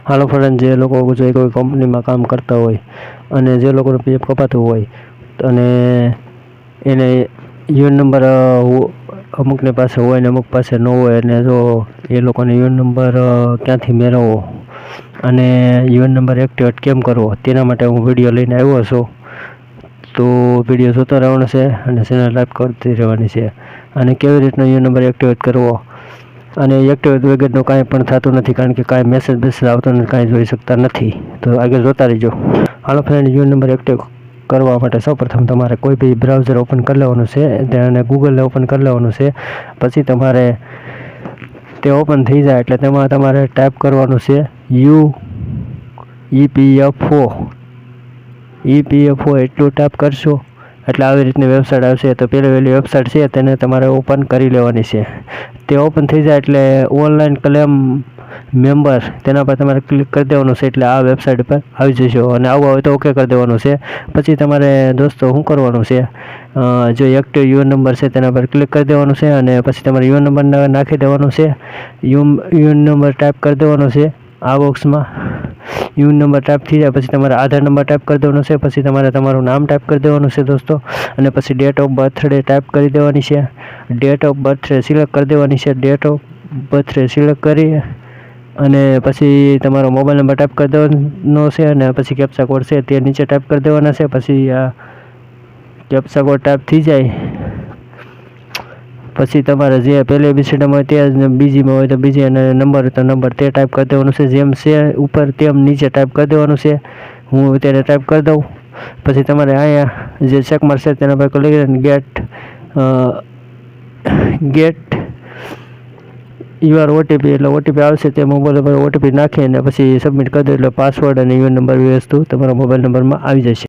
હાલો friend, જે લોકો જે કોઈ કંપનીમાં કામ કરતા હોય અને જે લોકોનું પીએફ કપાતું હોય અને એને યુએન નંબર અમુકની પાસે હોય ને અમુક પાસે ન હોય, અને જો એ લોકોને યુએન નંબર ક્યાંથી મેળવવો અને યુએન નંબર એક્ટિવેટ કેમ કરવો તેના માટે હું વિડીયો લઈને આવ્યો છું. તો વિડીયો જોતા રહેવાનો છે અને ચેનલ લાઈક કરતી રહેવાની છે. અને કેવી રીતનો યુએન નંબર એક્ટિવેટ કરવો અને એક્ટિવેટ વગરનું કાંઈ પણ થતું નથી, કારણ કે કાંઈ મેસેજ આવતો નથી, કાંઈ જોઈ શકતા નથી. તો આગળ જોતા રહીજો. હાલો ફ્રેન્ડ, યુએન નંબર એક્ટિવ કરવા માટે સૌપ્રથમ તમારે કોઈ બી બ્રાઉઝર ઓપન કરી લેવાનું છે અને ગૂગલને ઓપન કરી લેવાનું છે. પછી તમારે તે ઓપન થઈ જાય એટલે તેમાં તમારે ટાઈપ કરવાનું છે EPFO એટલું ટાઈપ કરશો એટલે આવી રીતની વેબસાઇટ આવશે. તો પહેલી વહેલી વેબસાઇટ છે તેને તમારે ઓપન કરી લેવાની છે. તે ઓપન થઈ જાય એટલે ઓનલાઈન ક્લેમ મેમ્બર તેના પર તમારે ક્લિક કરી દેવાનું છે, એટલે આ વેબસાઇટ પર આવી જશો. અને આવું હોય તો ઓકે કરી દેવાનું છે. પછી તમારે દોસ્તો શું કરવાનું છે, જો એક્ટિવ યુએન નંબર છે તેના પર ક્લિક કરી દેવાનું છે અને પછી તમારે યુએન નંબર નાખી દેવાનો છે. યુએન નંબર ટાઈપ કરી દેવાનો છે આ બોક્સમાં. યુએન નંબર ટાઈપ થઈ જાય પછી તમારે આધાર નંબર ટાઈપ કરી દેવાનો છે. પછી તમારે તમારું નામ ટાઈપ કરી દેવાનું છે દોસ્તો, અને પછી ડેટ ઓફ બર્થડે ટાઈપ કરી દેવાની છે. ડેટ ઓફ બર્થડે સિલેક્ટ કરી દેવાની છે. ડેટ ઓફ બર્થડે સિલેક્ટ કરી અને પછી તમારો મોબાઈલ નંબર ટાઈપ કરી દેવાનો છે અને પછી કેપ્ચા કોડ છે તે નીચે ટાઈપ કરી દેવાના છે. પછી આ કેપ્ચા કોડ ટાઈપ થઈ જાય પછી તમારે જે પહેલી એબીસીડીમાં હોય તે, બીજીમાં હોય તો બીજી, અને નંબર તો નંબર તે ટાઈપ કરી દેવાનું છે. જેમ છે ઉપર તેમ નીચે ટાઈપ કરી દેવાનું છે. હું અત્યારે ટાઈપ કરી દઉં. પછી તમારે અહીંયા જે ચેક મારશે તેના પર ક્લિક ગેટ યુઆર ઓટીપી, એટલે ઓટીપી આવશે તે મોબાઈલ પર ઓટીપી નાખી અને પછી સબમિટ કરી દો એટલે પાસવર્ડ અને યુએન નંબર વસ્તુ તમારા મોબાઈલ નંબરમાં આવી જશે.